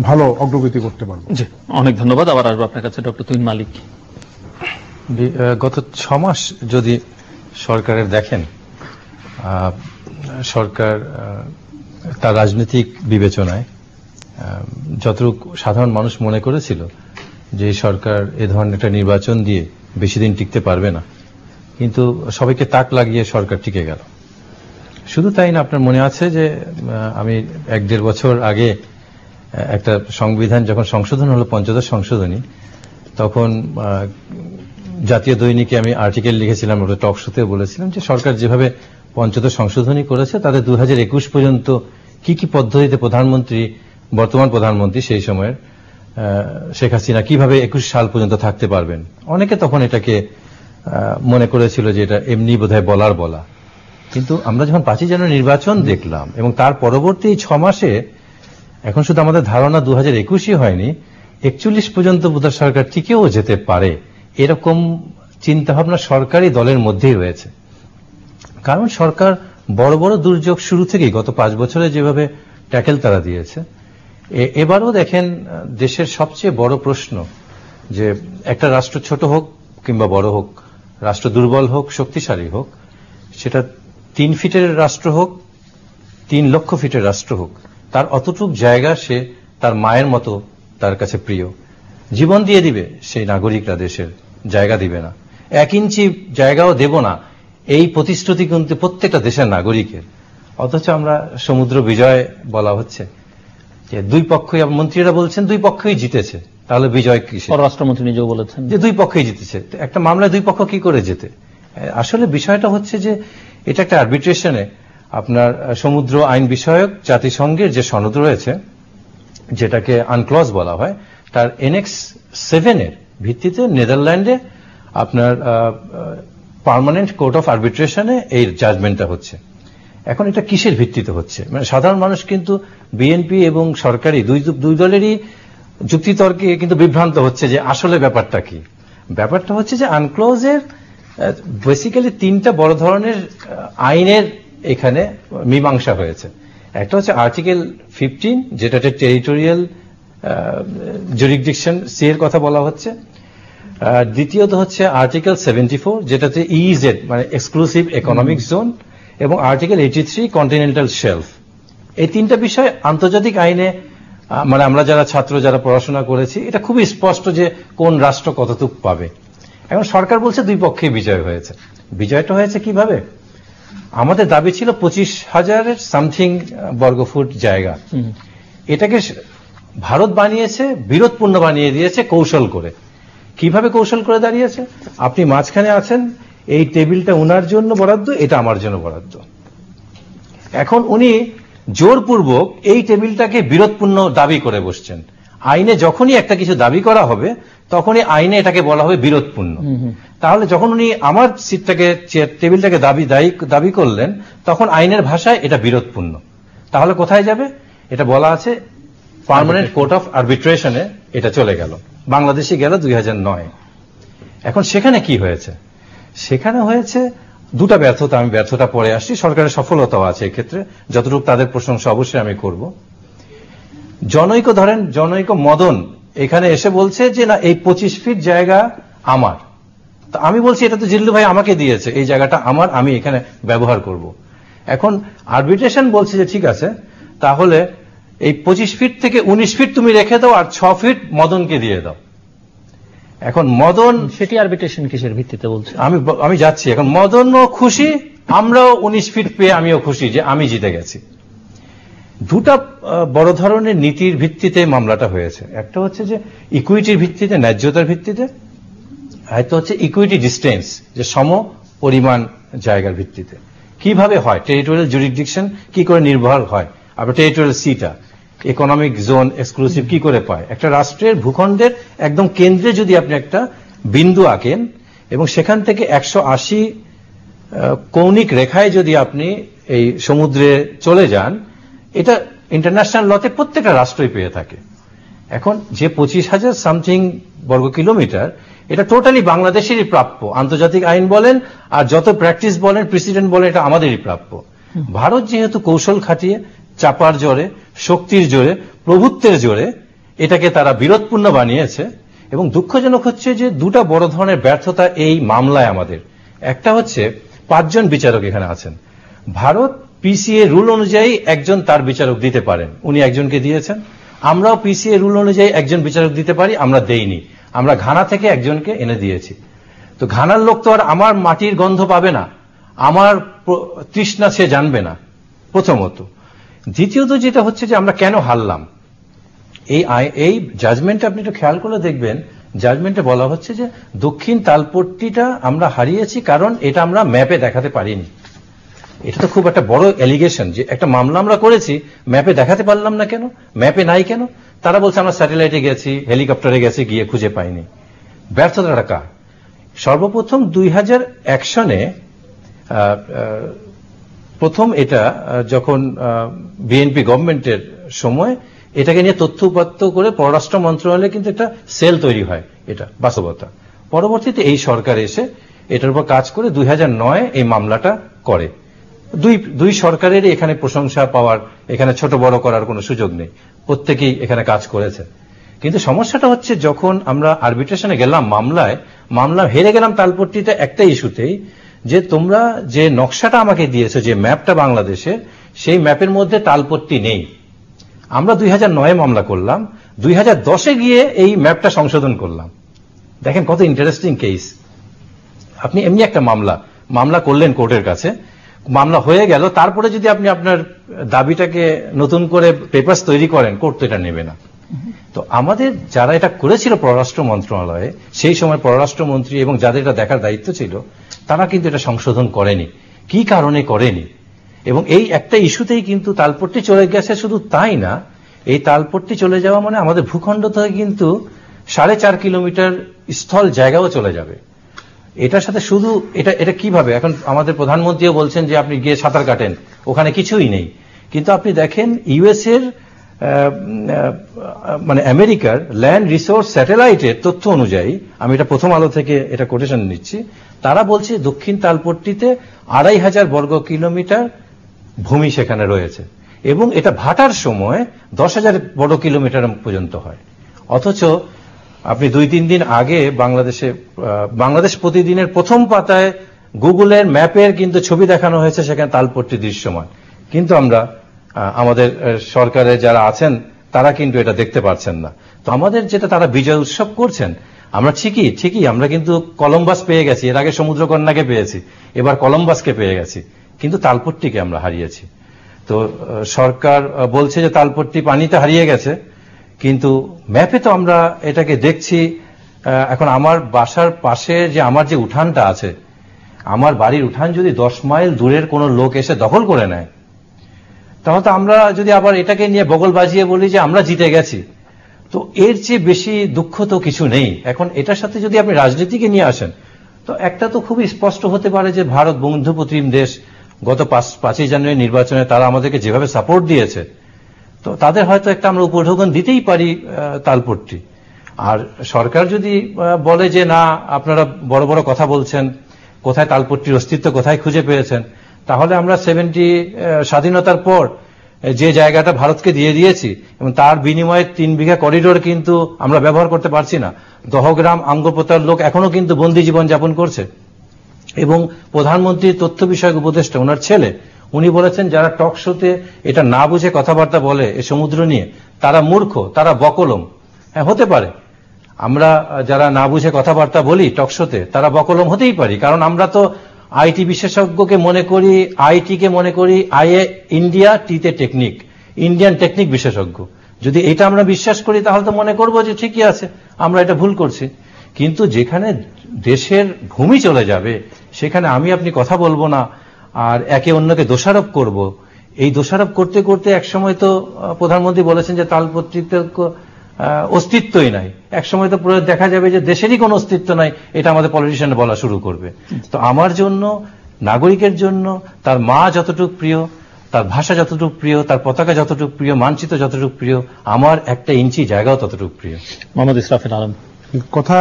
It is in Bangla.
ভালো অগ্রগতি করতে পারবো। জি, অনেক ধন্যবাদ। আবার আসবো আপনার কাছে ডক্টর তুহিন মালিক। গত 6 মাস যদি সরকারের দেখেন, সরকার তার রাজনৈতিক বিবেচনায় যতটুকু সাধারণ মানুষ মনে করেছিল যে সরকার এ ধরনের একটা নির্বাচন দিয়ে বেশি দিন টিকতে পারবে না, কিন্তু সবাইকে তাক লাগিয়ে সরকার টিকে গেল। শুধু তাই না, আপনার মনে আছে যে আমি 1-1.5 বছর আগে একটা সংবিধান যখন সংশোধন হলো, পঞ্চদশ সংশোধনী, তখন জাতীয় দৈনিকে আমি আর্টিকেল লিখেছিলাম, ওটা টক শোতে বলেছিলাম যে সরকার যেভাবে পঞ্চদশ সংশোধনী করেছে তাদের 2021 পর্যন্ত কি কি পদ্ধতিতে প্রধানমন্ত্রী, বর্তমান প্রধানমন্ত্রী সেই সময়ের শেখ হাসিনা কিভাবে 21 সাল পর্যন্ত থাকতে পারবেন। অনেকে তখন এটাকে মনে করেছিল যে এটা এমনি বোধহয় বলা, কিন্তু আমরা যখন 5ই জানুয়ারি নির্বাচন দেখলাম এবং তার পরবর্তী 6 মাসে এখন শুধু আমাদের ধারণা 2021ই হয়নি, 41 পর্যন্ত বোধহয় সরকার টিকেও যেতে পারে, এরকম চিন্তাভাবনা সরকারি দলের মধ্যেই রয়েছে। কারণ সরকার বড় বড় দুর্যোগ শুরু থেকেই গত 5 বছরে যেভাবে ট্যাকেল তারা দিয়েছে, এবারও দেখেন দেশের সবচেয়ে বড় প্রশ্ন যে একটা রাষ্ট্র ছোট হোক কিংবা বড় হোক, রাষ্ট্র দুর্বল হোক শক্তিশালী হোক, সেটা 3 ফিটের রাষ্ট্র হোক 3 লক্ষ ফিটের রাষ্ট্র হোক, তার অতটুক জায়গা সে তার মায়ের মতো তার কাছে প্রিয়, জীবন দিয়ে দিবে সেই নাগরিকরা, দেশের জায়গা দিবে না, 1 ইঞ্চি জায়গাও দেব না, এই প্রতিশ্রুতি কিন্তু প্রত্যেকটা দেশের নাগরিকের। অথচ আমরা সমুদ্র বিজয় বলা হচ্ছে যে 2 পক্ষই, মন্ত্রীরা বলছেন 2 পক্ষই জিতেছে, তাহলে বিজয় কি? পররাষ্ট্রমন্ত্রী নিজেও বলেছেন যে 2 পক্ষই জিতেছে। একটা মামলায় 2 পক্ষ কি করে জেতে? আসলে বিষয়টা হচ্ছে যে এটা একটা আরবিট্রেশনে আপনার সমুদ্র আইন বিষয়ক জাতিসংঘের যে সনদ রয়েছে, যেটাকে আনক্লজ বলা হয়, তার এনএক্স 7 এর ভিত্তিতে নেদারল্যান্ডে আপনার পার্মানেন্ট কোর্ট অফ আরবিট্রেশনে এই জাজমেন্টটা হচ্ছে। এখন এটা কিসের ভিত্তিতে হচ্ছে? মানে সাধারণ মানুষ কিন্তু বিএনপি এবং সরকারি দুই দলেরই যুক্তিতর্কে কিন্তু বিভ্রান্ত হচ্ছে যে আসলে ব্যাপারটা কি। ব্যাপারটা হচ্ছে যে আনক্লজের বেসিক্যালি 3টা বড় ধরনের আইনের এখানে মীমাংসা হয়েছে। একটা হচ্ছে আর্টিকেল 15, যেটাতে টেরিটোরিয়াল জুরিসডিকশন সি এর কথা বলা হচ্ছে। দ্বিতীয়ত হচ্ছে আর্টিকেল 74, যেটাতে ইইজেড মানে এক্সক্লুসিভ ইকোনমিক জোন, এবং আর্টিকেল 83 কন্টিনেন্টাল শেলফ। এই 3টা বিষয় আন্তর্জাতিক আইনে, মানে আমরা যারা ছাত্র যারা পড়াশোনা করেছি, এটা খুবই স্পষ্ট যে কোন রাষ্ট্র কতটুকু পাবে। এখন সরকার বলছে 2 পক্ষে বিজয় হয়েছে। বিজয়টা হয়েছে কিভাবে? আমাদের দাবি ছিল 25,000 সামথিং বর্গফুট জায়গা, এটাকে ভারত বানিয়েছে, বিরোধপূর্ণ বানিয়ে দিয়েছে কৌশল করে। কিভাবে কৌশল করে দাঁড়িয়েছে? আপনি মাঝখানে আছেন, এই টেবিলটা উনার জন্য বরাদ্দ, এটা আমার জন্য বরাদ্দ। এখন উনি জোরপূর্বক এই টেবিলটাকে বিরোধপূর্ণ দাবি করে বসছেন। আইনে যখনই একটা কিছু দাবি করা হবে তখনই আইনে এটাকে বলা হবে বিরোধপূর্ণ। তাহলে যখন উনি আমার সিটটাকে, টেবিলটাকে দাবি করলেন, তখন আইনের ভাষায় এটা বিরোধপূর্ণ। তাহলে কোথায় যাবে? এটা বলা আছে পার্মানেন্ট কোর্ট অফ আরবিট্রেশনে এটা চলে গেল, বাংলাদেশে গেল 2009। এখন সেখানে কি হয়েছে? সেখানে হয়েছে 2টা ব্যর্থতা। আমি ব্যর্থতা পরে আসছি, সরকারের সফলতাও আছে এক্ষেত্রে, যতটুকু তাদের প্রশংসা অবশ্যই আমি করব। জনৈক ধরেন, জনৈক মদন এখানে এসে বলছে যে না, এই 25 ফিট জায়গা আমার। তো আমি বলছি এটা তো জিল্লু ভাই আমাকে দিয়েছে, এই জায়গাটা আমার, আমি এখানে ব্যবহার করব। এখন আরবিট্রেশন বলছে যে ঠিক আছে, তাহলে এই 25 ফিট থেকে 19 ফিট তুমি রেখে দাও আর 6 ফিট মদনকে দিয়ে দাও। এখন মদন, সেটি আরবিট্রেশন কিসের ভিত্তিতে বলছে? আমি যাচ্ছি। এখন মদনও খুশি, আমরাও 19 ফিট পেয়ে আমিও খুশি যে আমি জিতে গেছি। 2টা বড় ধরনের নীতির ভিত্তিতে মামলাটা হয়েছে। একটা হচ্ছে যে ইকুইটির ভিত্তিতে, ন্যায্যতার ভিত্তিতে, আরেকটা হচ্ছে ইকুইটি ডিস্টেন্স, যে সম পরিমাণ জায়গার ভিত্তিতে। কিভাবে হয় টেরিটোরিয়াল জুরিসডিকশন, কি করে নির্ভর হয়, আবার টেরিটোরিয়াল সিটা, ইকোনমিক জোন এক্সক্লুসিভ কি করে পায়। একটা রাষ্ট্রের ভূখণ্ডের একদম কেন্দ্রে যদি আপনি একটা বিন্দু আঁকেন এবং সেখান থেকে 180 কৌণিক রেখায় যদি আপনি এই সমুদ্রে চলে যান, এটা ইন্টারন্যাশনাল লতে প্রত্যেকটা রাষ্ট্রই পেয়ে থাকে। এখন যে 25,000 সামথিং বর্গ কিলোমিটার, এটা টোটালি বাংলাদেশেরই প্রাপ্য। আন্তর্জাতিক আইন বলেন আর যত প্র্যাকটিস বলেন, প্রেসিডেন্ট বলেন, এটা আমাদেরই প্রাপ্য। ভারত যেহেতু কৌশল খাটিয়ে চাপার জোরে, শক্তির জোরে, প্রভুত্বের জোরে এটাকে তারা বিরোধপূর্ণ বানিয়েছে। এবং দুঃখজনক হচ্ছে যে দুটা বড় ধরনের ব্যর্থতা এই মামলায় আমাদের। একটা হচ্ছে 5 জন বিচারক এখানে আছেন। ভারত পিসিএ রুল অনুযায়ী একজন তার বিচারক দিতে পারেন, উনি একজনকে দিয়েছেন। আমরাও পিসিএ রুল অনুযায়ী একজন বিচারক দিতে পারি, আমরা দেইনি। আমরা ঘানা থেকে একজনকে এনে দিয়েছি। তো ঘানার লোক তো আর আমার মাটির গন্ধ পাবে না, আমার তৃষ্ণা সে জানবে না, প্রথমত। দ্বিতীয়ত যেটা হচ্ছে যে আমরা কেন হারলাম, এই জাজমেন্টে আপনি একটু খেয়াল করে দেখবেন, জাজমেন্টে বলা হচ্ছে যে দক্ষিণ তালপট্টিটা আমরা হারিয়েছি কারণ এটা আমরা ম্যাপে দেখাতে পারিনি। এটা তো খুব একটা বড় এলিগেশন যে একটা মামলা আমরা করেছি, ম্যাপে দেখাতে পারলাম না কেন, ম্যাপে নাই কেন। তারা বলছে আমরা স্যাটেলাইটে গেছি, হেলিকপ্টারে গেছি, গিয়ে খুঁজে পাইনি। ব্যর্থতাটা কার? সর্বপ্রথম 2001 সনে প্রথম এটা যখন বিএনপি গভর্নমেন্টের সময় এটাকে নিয়ে তথ্য উপাত্ত করে পররাষ্ট্র মন্ত্রণালয়ে কিন্তু একটা সেল তৈরি হয়, এটা বাস্তবতা। পরবর্তীতে এই সরকার এসে এটার উপর কাজ করে 2009 এই মামলাটা করে। দুই সরকারেরই এখানে প্রশংসা পাওয়ার, এখানে ছোট বড় করার কোনো সুযোগ নেই, প্রত্যেকেই এখানে কাজ করেছে। কিন্তু সমস্যাটা হচ্ছে যখন আমরা আরবিট্রেশনে গেলাম, মামলা হেরে গেলাম তালপট্টিতে একটা ইস্যুতেই, যে তোমরা যে নকশাটা আমাকে দিয়েছো, যে ম্যাপটা বাংলাদেশের, সেই ম্যাপের মধ্যে তালপট্টি নেই। আমরা 2009 মামলা করলাম, 2010 গিয়ে এই ম্যাপটা সংশোধন করলাম। দেখেন কত ইন্টারেস্টিং কেস। আপনি এমনি একটা মামলা করলেন কোর্টের কাছে, মামলা হয়ে গেল, তারপরে যদি আপনি আপনার দাবিটাকে নতুন করে পেপারস তৈরি করেন, কোর্ট তো এটা নেবে না। তো আমাদের যারা এটা করেছিল পররাষ্ট্র মন্ত্রণালয়ে, সেই সময় পররাষ্ট্রমন্ত্রী এবং যাদের এটা দেখার দায়িত্ব ছিল, তারা কিন্তু এটা সংশোধন করেনি। কি কারণে করেনি? এবং এই একটা ইস্যুতেই কিন্তু তালপট্টি চলে গেছে। শুধু তাই না, এই তালপট্টি চলে যাওয়া মানে আমাদের ভূখণ্ড থেকে কিন্তু 4.5 কিলোমিটার স্থল জায়গাও চলে যাবে। এটার সাথে শুধু এটা কিভাবে, এখন আমাদের প্রধানমন্ত্রীও বলছেন যে আপনি গিয়ে সাঁতার কাটেন, ওখানে কিছুই নেই। কিন্তু আপনি দেখেন ইউএস এর মানে আমেরিকার ল্যান্ড রিসোর্স স্যাটেলাইটের তথ্য অনুযায়ী, আমি এটা প্রথম আলো থেকে এটা কোটেশন নিচ্ছি, তারা বলছে দক্ষিণ তালপট্টিতে 2500 বর্গ কিলোমিটার ভূমি সেখানে রয়েছে, এবং এটা ভাটার সময় 10,000 বর্গ কিলোমিটার পর্যন্ত হয়। অথচ আপনি 2-3 দিন আগে বাংলাদেশ প্রতিদিনের প্রথম পাতায় গুগলের ম্যাপের কিন্তু ছবি দেখানো হয়েছে, সেখানে তালপট্টি দৃশ্যমান। কিন্তু আমাদের সরকারে যারা আছেন তারা কিন্তু এটা দেখতে পাচ্ছেন না। তো আমাদের যেটা তারা বিজয় উৎসব করছেন, আমরা ঠিকই আমরা কিন্তু কলম্বাস পেয়ে গেছি, এর আগে সমুদ্রকন্যাকে পেয়েছি, এবার কলম্বাসকে পেয়ে গেছি, কিন্তু তালপট্টিকে আমরা হারিয়েছি। তো সরকার বলছে যে তালপট্টি পানিতে হারিয়ে গেছে, কিন্তু ম্যাপে তো আমরা এটাকে দেখছি। এখন আমার বাসার পাশে যে আমার যে উঠানটা আছে, আমার বাড়ির উঠান যদি 10 মাইল দূরের কোনো লোক এসে দখল করে নেয়, তাহলে তো আমরা যদি আবার এটাকে নিয়ে বগল বাজিয়ে বলি যে আমরা জিতে গেছি, তো এর চেয়ে বেশি দুঃখ তো কিছু নেই। এখন এটার সাথে যদি আপনি রাজনীতিকে নিয়ে আসেন, তো একটা তো খুবই স্পষ্ট হতে পারে যে ভারত বন্ধুপ্রতিম দেশ, গত 5ই জানুয়ারি নির্বাচনে তারা আমাদেরকে যেভাবে সাপোর্ট দিয়েছে, তো তাদের হয়তো একটা আমরা উপঢৌকন দিতেই পারি তালপট্টি। আর সরকার যদি বলে যে না, আপনারা বড় বড় কথা বলছেন, কোথায় তালপট্টির অস্তিত্ব কোথায় খুঁজে পেয়েছেন, তাহলে আমরা 70 স্বাধীনতার পর যে জায়গাটা ভারতকে দিয়ে দিয়েছি এবং তার বিনিময়ে 3 বিঘা করিডোর কিন্তু আমরা ব্যবহার করতে পারছি না। দহগ্রাম আঙ্গপোতার লোক এখনো কিন্তু বন্দী জীবন যাপন করছে। এবং প্রধানমন্ত্রীর তথ্য বিষয়ক উপদেষ্টা, ওনার ছেলে, উনি বলেছেন যারা টক শোতে এটা না বুঝে কথাবার্তা বলে এই সমুদ্র নিয়ে, তারা মূর্খ, তারা বকলম। হ্যাঁ, হতে পারে আমরা যারা না বুঝে কথাবার্তা বলি টক শোতে, তারা বকলম হতেই পারি, কারণ আমরা তো আইটি বিশেষজ্ঞকে মনে করি, আইটিকে মনে করি ইন্ডিয়া টিতে টেকনিক, ইন্ডিয়ান টেকনিক বিশেষজ্ঞ। যদি এটা আমরা বিশ্বাস করি তাহলে তো মনে করবো যে ঠিকই আছে, আমরা এটা ভুল করছি। কিন্তু যেখানে দেশের ভূমি চলে যাবে, সেখানে আপনি কথা বলবো না আর একে অন্যকে দোষারোপ করব। এই দোষারোপ করতে করতে একসময় তো প্রধানমন্ত্রী বলেছেন যে তালপট্টিতে অস্তিত্বই নাই, একসময় তো পুরো দেখা যাবে যে দেশেরই কোনো অস্তিত্ব নাই, এটা আমাদের পলিটিশিয়ান বলা শুরু করবে। তো আমার জন্য, নাগরিকের জন্য তার মা যতটুকু প্রিয়, তার ভাষা যতটুকু প্রিয়, তার পতাকা যতটুকু প্রিয়, মানচিত্র যতটুকু প্রিয়, আমার 1 ইঞ্চি জায়গাও ততটুকু প্রিয়। মোহাম্মদ ইসরাফিল আলম। কথা